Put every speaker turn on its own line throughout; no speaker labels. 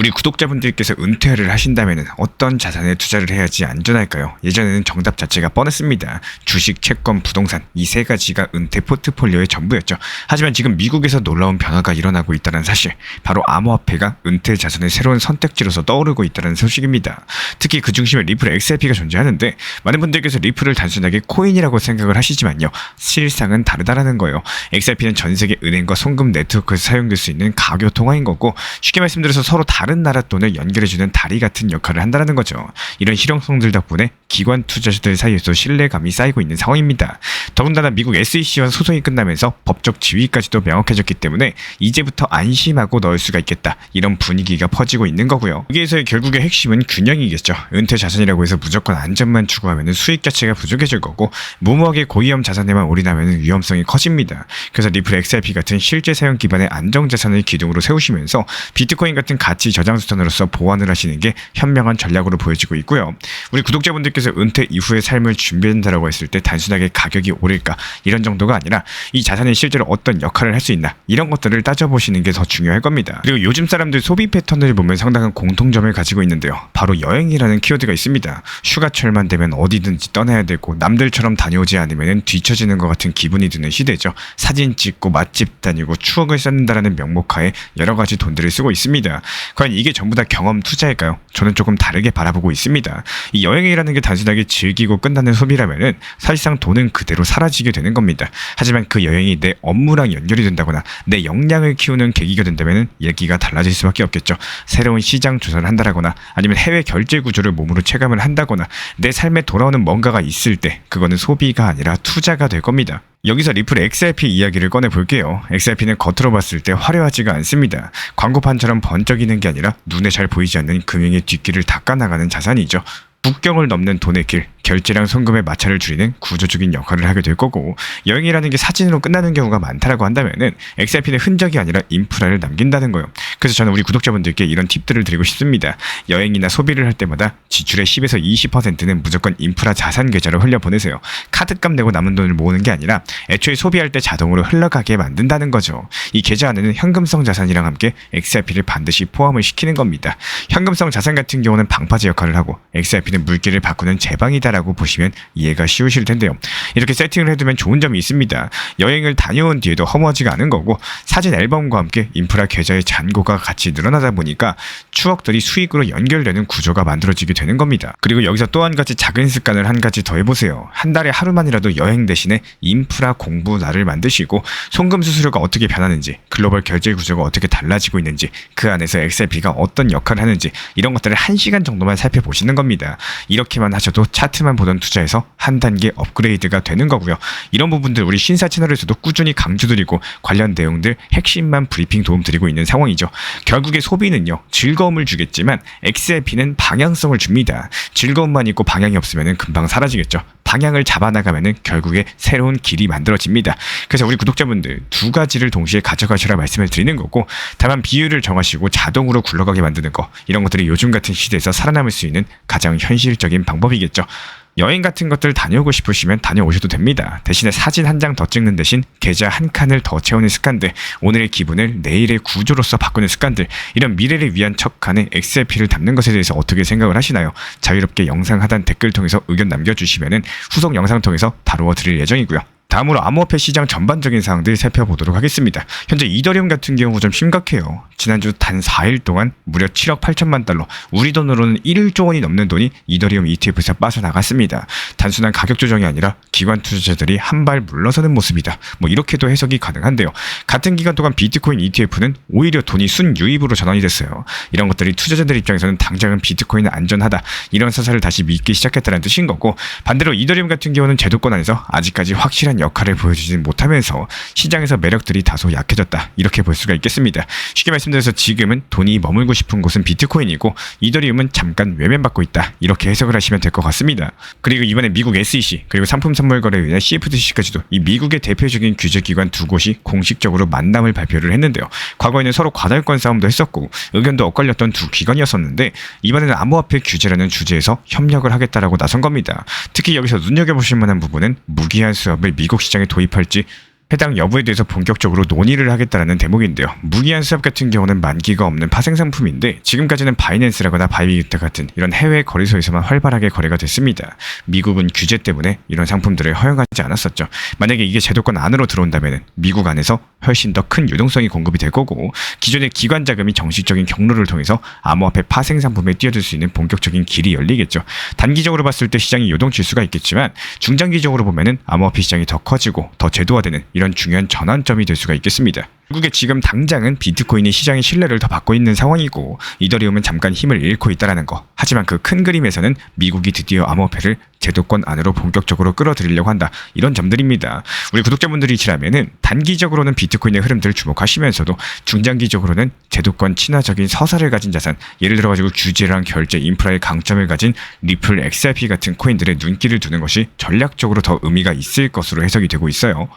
우리 구독자분들께서 은퇴를 하신다면 어떤 자산에 투자를 해야지 안전할까요? 예전에는 정답 자체가 뻔했습니다. 주식, 채권, 부동산 이 세 가지가 은퇴 포트폴리오의 전부였죠. 하지만 지금 미국에서 놀라운 변화가 일어나고 있다는 사실, 바로 암호화폐가 은퇴 자산의 새로운 선택지로서 떠오르고 있다는 소식입니다. 특히 그 중심에 리플 XRP가 존재하는데 많은 분들께서 리플을 단순하게 코인이라고 생각을 하시지만요, 실상은 다르다라는 거예요. XRP는 전 세계 은행과 송금 네트워크에서 사용될 수 있는 가교 통화인 거고, 쉽게 말씀드려서 서로 다른 나라 돈을 연결해주는 다리 같은 역할을 한다는 거죠. 이런 실용성들 덕분에 기관 투자자들 사이에서 신뢰감이 쌓이고 있는 상황입니다. 더군다나 미국 SEC와 소송이 끝나면서 법적 지위까지도 명확해졌기 때문에 이제부터 안심하고 넣을 수가 있겠다, 이런 분위기가 퍼지고 있는 거고요. 여기에서의 결국의 핵심은 균형이겠죠. 은퇴 자산이라고 해서 무조건 안전만 추구하면 수익 자체가 부족해질 거고, 무모하게 고위험 자산에만 올인하면 위험성이 커집니다. 그래서 리플 XRP 같은 실제 사용 기반의 안정자산을 기둥으로 세우시면서 비트코인 같은 가치 저장수단으로서 보완을 하시는 게 현명한 전략으로 보여지고 있고요. 우리 구독자분들께서 은퇴 이후의 삶을 준비한다라고 했을 때 단순하게 가격이 오를까 이런 정도가 아니라 이 자산이 실제로 어떤 역할을 할 수 있나, 이런 것들을 따져보시는 게 더 중요할 겁니다. 그리고 요즘 사람들 소비 패턴을 보면 상당한 공통점을 가지고 있는데요. 바로 여행이라는 키워드가 있습니다. 휴가철만 되면 어디든지 떠나야 되고 남들처럼 다녀오지 않으면 뒤처지는 것 같은 기분이 드는 시대죠. 사진 찍고 맛집 다니고 추억을 쌓는다라는 명목하에 여러 가지 돈들을 쓰고 있습니다. 과연 이게 전부 다 경험 투자일까요? 저는 조금 다르게 바라보고 있습니다. 이 여행이라는 게 단순하게 즐기고 끝나는 소비라면은 사실상 돈은 그대로 사라지게 되는 겁니다. 하지만 그 여행이 내 업무랑 연결이 된다거나 내 역량을 키우는 계기가 된다면은 얘기가 달라질 수밖에 없겠죠. 새로운 시장 조사를 한다거나 아니면 해외 결제 구조를 몸으로 체감을 한다거나 내 삶에 돌아오는 뭔가가 있을 때 그거는 소비가 아니라 투자가 될 겁니다. 여기서 리플 XRP 이야기를 꺼내볼게요. XRP는 겉으로 봤을 때 화려하지가 않습니다. 광고판처럼 번쩍이는 게 아니라 눈에 잘 보이지 않는 금융의 뒷길을 닦아나가는 자산이죠. 국경을 넘는 돈의 길, 결제량 송금의 마찰을 줄이는 구조적인 역할을 하게 될 거고, 여행이라는 게 사진으로 끝나는 경우가 많다라고 한다면은 XRP는 흔적이 아니라 인프라를 남긴다는 거예요. 그래서 저는 우리 구독자분들께 이런 팁들을 드리고 싶습니다. 여행이나 소비를 할 때마다 지출의 10에서 20%는 무조건 인프라 자산 계좌로 흘려보내세요. 카드값 내고 남은 돈을 모으는 게 아니라 애초에 소비할 때 자동으로 흘러가게 만든다는 거죠. 이 계좌 안에는 현금성 자산이랑 함께 XRP를 반드시 포함을 시키는 겁니다. 현금성 자산 같은 경우는 방파제 역할을 하고, XRP는 물기를 바꾸는 제방이다라고 보시면 이해가 쉬우실 텐데요. 이렇게 세팅을 해두면 좋은 점이 있습니다. 여행을 다녀온 뒤에도 허무하지가 않은 거고, 사진 앨범과 함께 인프라 계좌의 잔고가 같이 늘어나다 보니까 추억들이 수익으로 연결되는 구조가 만들어지게 되는 겁니다. 그리고 여기서 또 한 가지 작은 습관을 한 가지 더 해보세요. 한 달에 하루만이라도 여행 대신에 인프라 공부 날을 만드시고, 송금 수수료가 어떻게 변하는지, 글로벌 결제 구조가 어떻게 달라지고 있는지, 그 안에서 XRP가 어떤 역할을 하는지, 이런 것들을 1시간 정도만 살펴보시는 겁니다. 이렇게만 하셔도 차트만 보던 투자에서 한 단계 업그레이드가 되는 거고요. 이런 부분들 우리 신사 채널에서도 꾸준히 강조드리고 관련 내용들 핵심만 브리핑 도움 드리고 있는 상황이죠. 결국에 소비는요, 즐거움을 주겠지만 XRP는 방향성을 줍니다. 즐거움만 있고 방향이 없으면 금방 사라지겠죠. 방향을 잡아나가면 결국에 새로운 길이 만들어집니다. 그래서 우리 구독자분들 두 가지를 동시에 가져가시라 말씀을 드리는 거고, 다만 비율을 정하시고 자동으로 굴러가게 만드는 거, 이런 것들이 요즘 같은 시대에서 살아남을 수 있는 가장 현실적인 방법이겠죠. 여행 같은 것들 다녀오고 싶으시면 다녀오셔도 됩니다. 대신에 사진 한 장 더 찍는 대신 계좌 한 칸을 더 채우는 습관들, 오늘의 기분을 내일의 구조로서 바꾸는 습관들, 이런 미래를 위한 척칸에 XRP를 담는 것에 대해서 어떻게 생각을 하시나요? 자유롭게 영상 하단 댓글 통해서 의견 남겨주시면 후속 영상 통해서 다루어 드릴 예정이고요. 다음으로 암호화폐 시장 전반적인 사항들 살펴보도록 하겠습니다. 현재 이더리움 같은 경우 좀 심각해요. 지난주 단 4일 동안 무려 7억 8천만 달러, 우리 돈으로는 1조 원이 넘는 돈이 이더리움 ETF에서 빠져나갔습니다. 단순한 가격 조정이 아니라 기관 투자자들이 한 발 물러서는 모습이다, 이렇게도 해석이 가능한데요. 같은 기간 동안 비트코인 ETF는 오히려 돈이 순유입으로 전환이 됐어요. 이런 것들이 투자자들 입장에서는 당장은 비트코인은 안전하다, 이런 사설을 다시 믿기 시작했다는 뜻인 거고, 반대로 이더리움 같은 경우는 제도권 안에서 아직까지 확실한 역할을 보여주지 못하면서 시장에서 매력들이 다소 약해졌다, 이렇게 볼 수가 있겠습니다. 쉽게 말씀드려서 지금은 돈이 머물고 싶은 곳은 비트코인이고, 이더리움은 잠깐 외면받고 있다, 이렇게 해석을 하시면 될 것 같습니다. 그리고 이번에 미국 SEC 그리고 상품선물거래위원회 CFTC까지도 이 미국의 대표적인 규제기관 두 곳이 공식적으로 만남을 발표를 했는데요. 과거에는 서로 과달권 싸움도 했었고 의견도 엇갈렸던 두 기관이었었는데, 이번에는 암호화폐 규제라는 주제에서 협력을 하겠다라고 나선 겁니다. 특히 여기서 눈여겨보실 만한 부분은 무기한 수압을 미국 시장에 도입할지 해당 여부에 대해서 본격적으로 논의를 하겠다라는 대목인데요. 무기한 수압 같은 경우는 만기가 없는 파생 상품인데 지금까지는 바이낸스라거나 바이비트 같은 이런 해외 거래소에서만 활발하게 거래가 됐습니다. 미국은 규제 때문에 이런 상품들을 허용하지 않았었죠. 만약에 이게 제도권 안으로 들어온다면 미국 안에서 훨씬 더 큰 유동성이 공급이 될 거고 기존의 기관 자금이 정식적인 경로를 통해서 암호화폐 파생 상품에 뛰어들 수 있는 본격적인 길이 열리겠죠. 단기적으로 봤을 때 시장이 요동칠 수가 있겠지만 중장기적으로 보면은 암호화폐 시장이 더 커지고 더 제도화되는 이런 중요한 전환점이 될 수가 있겠습니다. 결국에 지금 당장은 비트코인이 시장의 신뢰를 더 받고 있는 상황이고 이더리움은 잠깐 힘을 잃고 있다는 거. 하지만 그 큰 그림에서는 미국이 드디어 암호화폐를 제도권 안으로 본격적으로 끌어들이려고 한다. 이런 점들입니다. 우리 구독자분들이시라면은 단기적으로는 비트코인의 흐름들을 주목하시면서도 중장기적으로는 제도권 친화적인 서사를 가진 자산, 예를 들어가지고 규제랑 결제, 인프라의 강점을 가진 리플, XRP 같은 코인들의 눈길을 두는 것이 전략적으로 더 의미가 있을 것으로 해석이 되고 있어요.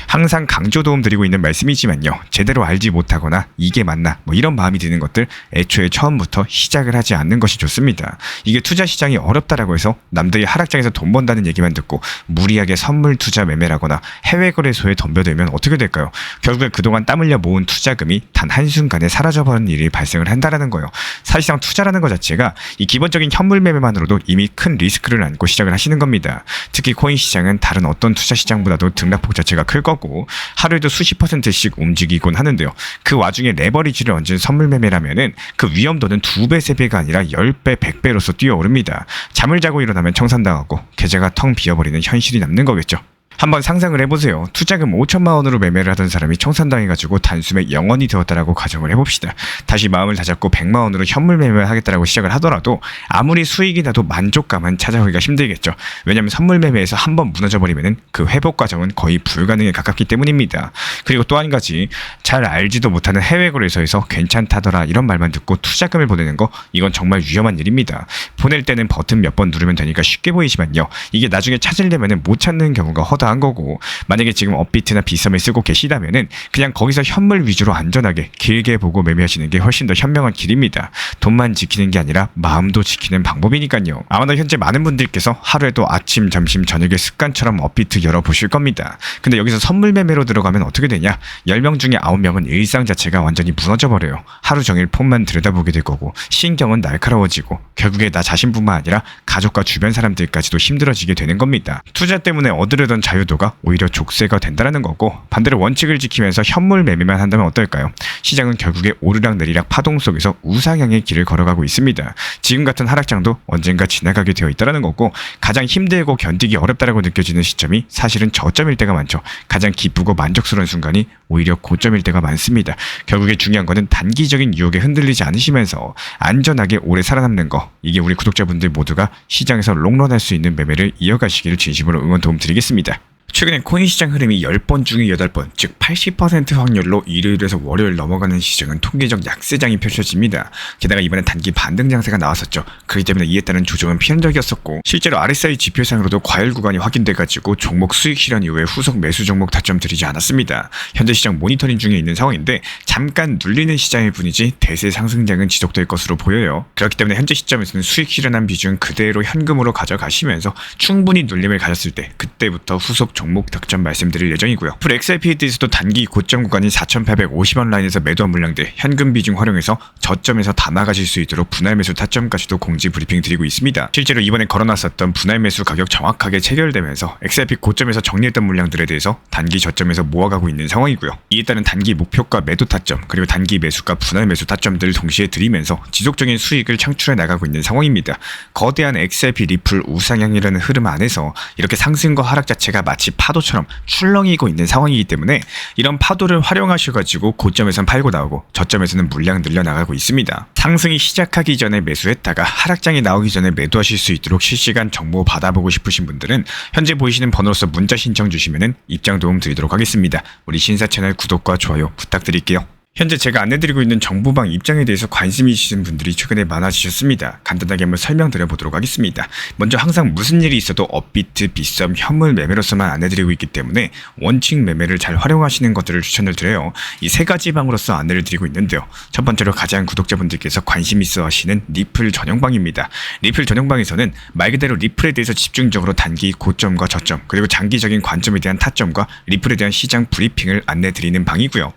항상 강조 도움 드리고 있는 말씀이지만요. 제대로 알지 못하거나 이게 맞나 이런 마음이 드는 것들 애초에 처음부터 시작을 하지 않는 것이 좋습니다. 이게 투자 시장이 어렵다라고 해서 남들이 하락장에서 돈 번다는 얘기만 듣고 무리하게 선물 투자 매매라거나 해외 거래소에 덤벼들면 어떻게 될까요? 결국에 그동안 땀 흘려 모은 투자금이 단 한순간에 사라져버리는 일이 발생을 한다라는 거예요. 사실상 투자라는 것 자체가 이 기본적인 현물 매매만으로도 이미 큰 리스크를 안고 시작을 하시는 겁니다. 특히 코인 시장은 다른 어떤 투자 시장보다도 등락폭 자체가 클 거고 하루에도 수십 %씩 움직이곤 하는데요. 그 와중에 레버리지를 얹은 선물 매매라면은 그 위험도는 2배, 3배가 아니라 10배, 100배로서 뛰어오릅니다. 잠을 자고 일어나면 청산당하고 계좌가 텅 비어버리는 현실이 남는 거겠죠. 한번 상상을 해보세요. 투자금 5천만 원으로 매매를 하던 사람이 청산당해가지고 단숨에 0원이 되었다라고 가정을 해봅시다. 다시 마음을 다잡고 100만 원으로 현물 매매를 하겠다라고 시작을 하더라도 아무리 수익이 나도 만족감은 찾아오기가 힘들겠죠. 왜냐하면 선물 매매에서 한번 무너져버리면 그 회복 과정은 거의 불가능에 가깝기 때문입니다. 그리고 또 한 가지, 잘 알지도 못하는 해외 거래소에서 괜찮다더라 이런 말만 듣고 투자금을 보내는 거, 이건 정말 위험한 일입니다. 보낼 때는 버튼 몇 번 누르면 되니까 쉽게 보이지만요. 이게 나중에 찾으려면 못 찾는 경우가 허다한 거고, 만약에 지금 업비트나 비썸을 쓰고 계시다면은 그냥 거기서 현물 위주로 안전하게 길게 보고 매매하시는 게 훨씬 더 현명한 길입니다. 돈만 지키는 게 아니라 마음도 지키는 방법이니까요. 아마도 현재 많은 분들께서 하루에도 아침, 점심, 저녁에 습관처럼 업비트 열어보실 겁니다. 근데 여기서 선물 매매로 들어가면 어떻게 되냐? 10명 중에 9명은 일상 자체가 완전히 무너져버려요. 하루 종일 폰만 들여다보게 될 거고 신경은 날카로워지고 결국에 나 자신뿐만 아니라 가족과 주변 사람들까지도 힘들어지게 되는 겁니다. 투자 때문에 얻으려던 자유도가 오히려 족쇄가 된다는 거고, 반대로 원칙을 지키면서 현물 매매만 한다면 어떨까요? 시장은 결국에 오르락내리락 파동 속에서 우상향의 길을 걸어가고 있습니다. 지금 같은 하락장도 언젠가 지나가게 되어 있다는 거고, 가장 힘들고 견디기 어렵다고 느껴지는 시점이 사실은 저점일 때가 많죠. 가장 기쁘고 만족스러운 순간이 오히려 고점일 때가 많습니다. 결국에 중요한 거는 단기적인 유혹에 흔들리지 않으시면서 안전하게 오래 살아남는 거, 이게 우리 구독자분들 모두가 시장에서 롱런할 수 있는 매매를 이어가시기를 진심으로 응원 도움 드리겠습니다. 최근에 코인 시장 흐름이 10번 중에 8번, 즉 80% 확률로 일요일에서 월요일 넘어가는 시장은 통계적 약세장이 펼쳐집니다. 게다가 이번엔 단기 반등 장세가 나왔었죠. 그렇기 때문에 이에 따른 조정은 필연적이었었고, 실제로 RSI 지표상으로도 과열 구간이 확인돼가지고 종목 수익 실현 이후에 후속 매수 종목 타점 들이지 않았습니다. 현재 시장 모니터링 중에 있는 상황인데 잠깐 눌리는 시장일 뿐이지 대세 상승장은 지속될 것으로 보여요. 그렇기 때문에 현재 시점에서는 수익 실현한 비중 그대로 현금으로 가져가시면서 충분히 눌림을 가졌을 때 그때부터 후속 종목 득점 말씀드릴 예정이고요. XRP에 대해서도 단기 고점 구간인 4,850원 라인에서 매도한 물량들 현금 비중 활용해서 저점에서 다 나가실 수 있도록 분할 매수 타점까지도 공지 브리핑 드리고 있습니다. 실제로 이번에 걸어놨었던 분할 매수 가격 정확하게 체결되면서 XRP 고점에서 정리했던 물량들에 대해서 단기 저점에서 모아가고 있는 상황이고요. 이에 따른 단기 목표가 매도 타점, 그리고 단기 매수가 분할 매수 타점들을 동시에 드리면서 지속적인 수익을 창출해 나가고 있는 상황입니다. 거대한 XRP 리플 우상향이라는 흐름 안에서 이렇게 상승과 하락 자체가 마치 파도처럼 출렁이고 있는 상황이기 때문에 이런 파도를 활용하셔가지고 고점에선 팔고 나오고 저점에서는 물량 늘려나가고 있습니다. 상승이 시작하기 전에 매수했다가 하락장이 나오기 전에 매도하실 수 있도록 실시간 정보 받아보고 싶으신 분들은 현재 보이시는 번호로서 문자 신청 주시면 입장 도움 드리도록 하겠습니다. 우리 신사 채널 구독과 좋아요 부탁드릴게요. 현재 제가 안내드리고 있는 정보방 입장에 대해서 관심이 있으신 분들이 최근에 많아지셨습니다. 간단하게 한번 설명드려 보도록 하겠습니다. 먼저 항상 무슨 일이 있어도 업비트, 빗썸, 현물 매매로서만 안내드리고 있기 때문에 원칙 매매를 잘 활용하시는 것들을 추천을 드려요. 이 세 가지 방으로서 안내를 드리고 있는데요. 첫 번째로 가장 구독자분들께서 관심 있어 하시는 리플 전용방입니다. 리플 전용방에서는 말 그대로 리플에 대해서 집중적으로 단기 고점과 저점, 그리고 장기적인 관점에 대한 타점과 리플에 대한 시장 브리핑을 안내드리는 방이고요.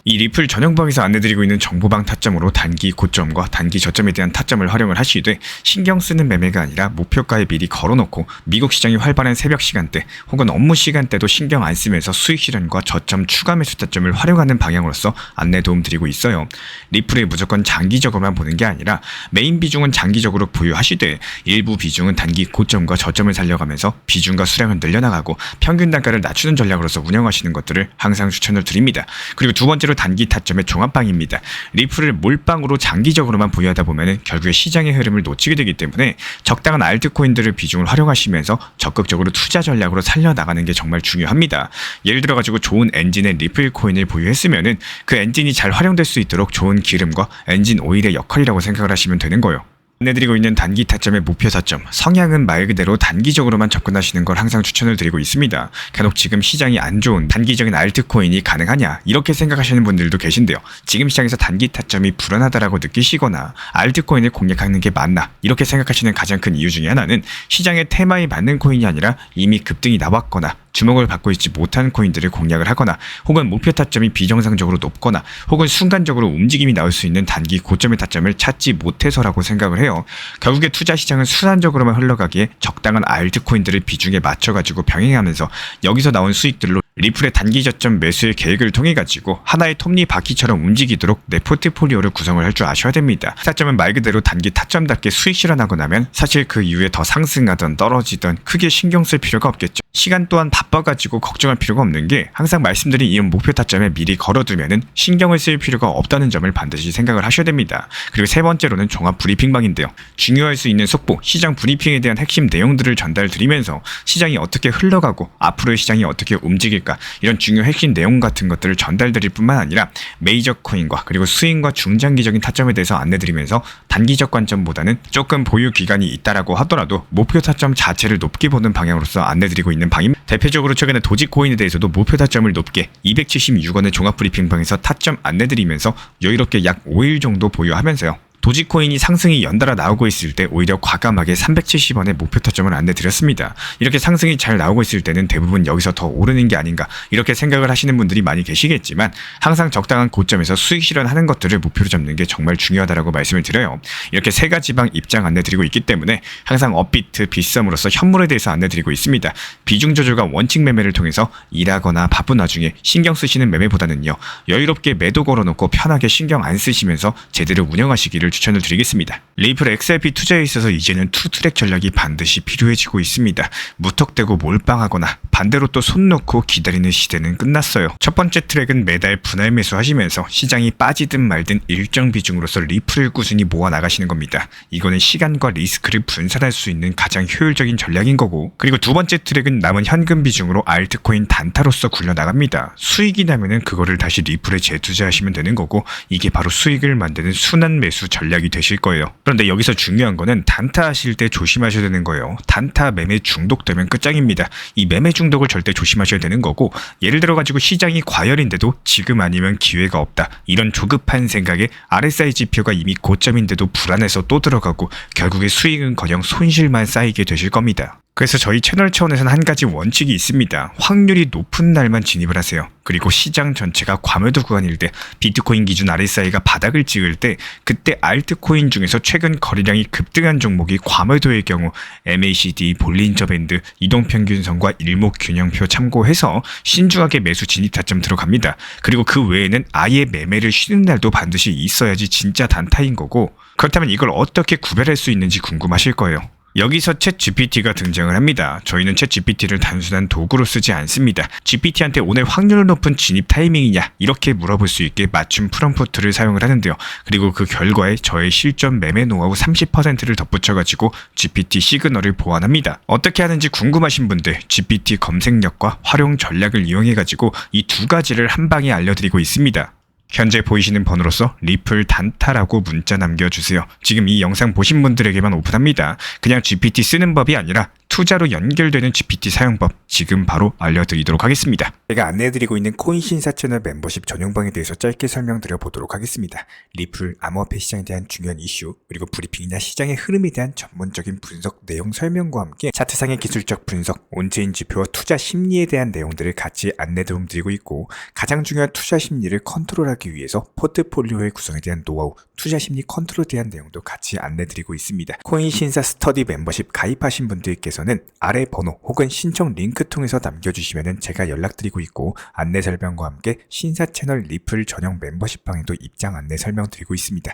이 리플 전용방에서 안내드리고 있는 정보방 타점으로 단기 고점과 단기 저점에 대한 타점을 활용을 하시되 신경 쓰는 매매가 아니라 목표가에 미리 걸어놓고 미국 시장이 활발한 새벽 시간대 혹은 업무 시간대도 신경 안 쓰면서 수익 실현과 저점 추가 매수 타점을 활용하는 방향으로서 안내 도움 드리고 있어요. 리플에 무조건 장기적으로만 보는 게 아니라 메인 비중은 장기적으로 보유하시되 일부 비중은 단기 고점과 저점을 살려가면서 비중과 수량을 늘려나가고 평균 단가를 낮추는 전략으로서 운영하시는 것들을 항상 추천을 드립니다. 그리고 두 번째로 단기 타점의 종합방입니다. 리플을 몰빵으로 장기적으로만 보유하다 보면 결국에 시장의 흐름을 놓치게 되기 때문에 적당한 알트코인들을 비중을 활용하시면서 적극적으로 투자 전략으로 살려나가는 게 정말 중요합니다. 예를 들어가지고 좋은 엔진의 리플 코인을 보유했으면 그 엔진이 잘 활용될 수 있도록 좋은 기름과 엔진 오일의 역할이라고 생각을 하시면 되는 거예요. 안내드리고 있는 단기 타점의 목표 타점, 성향은 말 그대로 단기적으로만 접근하시는 걸 항상 추천을 드리고 있습니다. 간혹 지금 시장이 안 좋은 단기적인 알트코인이 가능하냐 이렇게 생각하시는 분들도 계신데요. 지금 시장에서 단기 타점이 불안하다라고 느끼시거나 알트코인을 공략하는 게 맞나 이렇게 생각하시는 가장 큰 이유 중에 하나는 시장의 테마에 맞는 코인이 아니라 이미 급등이 나왔거나 주목을 받고 있지 못한 코인들을 공략을 하거나 혹은 목표 타점이 비정상적으로 높거나 혹은 순간적으로 움직임이 나올 수 있는 단기 고점의 타점을 찾지 못해서라고 생각을 해요. 결국에 투자 시장은 순환적으로만 흘러가기에 적당한 알트코인들을 비중에 맞춰가지고 병행하면서 여기서 나온 수익들로 리플의 단기 저점 매수의 계획을 통해 가지고 하나의 톱니바퀴처럼 움직이도록 내 포트폴리오를 구성을 할 줄 아셔야 됩니다. 타점은 말 그대로 단기 타점답게 수익 실현하고 나면 사실 그 이후에 더 상승하던 떨어지던 크게 신경 쓸 필요가 없겠죠. 시간 또한 바빠가지고 걱정할 필요가 없는 게 항상 말씀드린 이런 목표 타점에 미리 걸어두면은 신경을 쓸 필요가 없다는 점을 반드시 생각을 하셔야 됩니다. 그리고 세 번째로는 종합 브리핑방인데요. 중요할 수 있는 속보, 시장 브리핑에 대한 핵심 내용들을 전달드리면서 시장이 어떻게 흘러가고 앞으로의 시장이 어떻게 움직일까 이런 중요 핵심 내용 같은 것들을 전달드릴 뿐만 아니라 메이저 코인과 그리고 스윙과 중장기적인 타점에 대해서 안내드리면서 단기적 관점보다는 조금 보유 기간이 있다라고 하더라도 목표 타점 자체를 높게 보는 방향으로서 안내드리고 있는 방입니다. 대표적으로 최근에 도지코인에 대해서도 목표 타점을 높게 276원의 종합 브리핑방에서 타점 안내드리면서 여유롭게 약 5일 정도 보유하면서요. 도지코인이 상승이 연달아 나오고 있을 때 오히려 과감하게 370원의 목표 타점을 안내드렸습니다. 이렇게 상승이 잘 나오고 있을 때는 대부분 여기서 더 오르는 게 아닌가 이렇게 생각을 하시는 분들이 많이 계시겠지만 항상 적당한 고점에서 수익 실현하는 것들을 목표로 잡는 게 정말 중요하다고 말씀을 드려요. 이렇게 세 가지 방 입장 안내드리고 있기 때문에 항상 업비트, 빗썸으로서 현물에 대해서 안내드리고 있습니다. 비중 조절과 원칙 매매를 통해서 일하거나 바쁜 와중에 신경 쓰시는 매매보다는요. 여유롭게 매도 걸어놓고 편하게 신경 안 쓰시면서 제대로 운영하시기를 추천을 드리겠습니다. 리플 XRP 투자에 있어서 이제는 투트랙 전략이 반드시 필요해지고 있습니다. 무턱대고 몰빵하거나 반대로 또 손 놓고 기다리는 시대는 끝났어요. 첫 번째 트랙은 매달 분할 매수하시면서 시장이 빠지든 말든 일정 비중으로서 리플을 꾸준히 모아 나가시는 겁니다. 이거는 시간과 리스크를 분산할 수 있는 가장 효율적인 전략인 거고, 그리고 두 번째 트랙은 남은 현금 비중으로 알트코인 단타로서 굴려나갑니다. 수익이 나면은 그거를 다시 리플에 재투자하시면 되는 거고, 이게 바로 수익을 만드는 순환 매수 전략이 되실 거예요. 그런데 여기서 중요한 거는 단타 하실 때 조심하셔야 되는 거예요. 단타 매매 중독되면 끝장입니다. 이 매매 중독을 절대 조심하셔야 되는 거고, 예를 들어 가지고 시장이 과열인데도 지금 아니면 기회가 없다 이런 조급한 생각에 RSI 지표가 이미 고점인데도 불안해서 또 들어가고 결국에 수익은커녕 손실만 쌓이게 되실 겁니다. 그래서 저희 채널 차원에서는 한 가지 원칙이 있습니다. 확률이 높은 날만 진입을 하세요. 그리고 시장 전체가 과매도 구간일 때, 비트코인 기준 RSI가 바닥을 찍을 때, 그때 알트코인 중에서 최근 거래량이 급등한 종목이 과매도의 경우 MACD, 볼린저 밴드, 이동평균선과 일목균형표 참고해서 신중하게 매수 진입 타점 들어갑니다. 그리고 그 외에는 아예 매매를 쉬는 날도 반드시 있어야지 진짜 단타인 거고, 그렇다면 이걸 어떻게 구별할 수 있는지 궁금하실 거예요. 여기서 챗 GPT가 등장을 합니다. 저희는 챗 GPT를 단순한 도구로 쓰지 않습니다. GPT한테 오늘 확률 높은 진입 타이밍이냐 이렇게 물어볼 수 있게 맞춤 프롬프트를 사용을 하는데요. 그리고 그 결과에 저의 실전 매매 노하우 30%를 덧붙여가지고 GPT 시그널을 보완합니다. 어떻게 하는지 궁금하신 분들 GPT 검색력과 활용 전략을 이용해가지고 이 두 가지를 한 방에 알려드리고 있습니다. 현재 보이시는 번호로서 리플 단타라고 문자 남겨주세요. 지금 이 영상 보신 분들에게만 오픈합니다. 그냥 GPT 쓰는 법이 아니라 투자로 연결되는 GPT 사용법 지금 바로 알려드리도록 하겠습니다. 제가 안내해드리고 있는 코인 신사 채널 멤버십 전용방에 대해서 짧게 설명드려 보도록 하겠습니다. 리플, 암호화폐 시장에 대한 중요한 이슈, 그리고 브리핑이나 시장의 흐름에 대한 전문적인 분석 내용 설명과 함께 차트상의 기술적 분석, 온체인 지표와 투자 심리에 대한 내용들을 같이 안내 도움드리고 있고, 가장 중요한 투자 심리를 컨트롤하기 위해서 포트폴리오의 구성에 대한 노하우, 투자 심리 컨트롤에 대한 내용도 같이 안내드리고 있습니다. 코인 신사 스터디 멤버십 가입하신 분들께서는 아래 번호 혹은 신청 링크 통해서 남겨주시면 제가 연락드리고 있고, 안내 설명과 함께 신사 채널 리플 전용 멤버십 방에도 입장 안내 설명드리고 있습니다.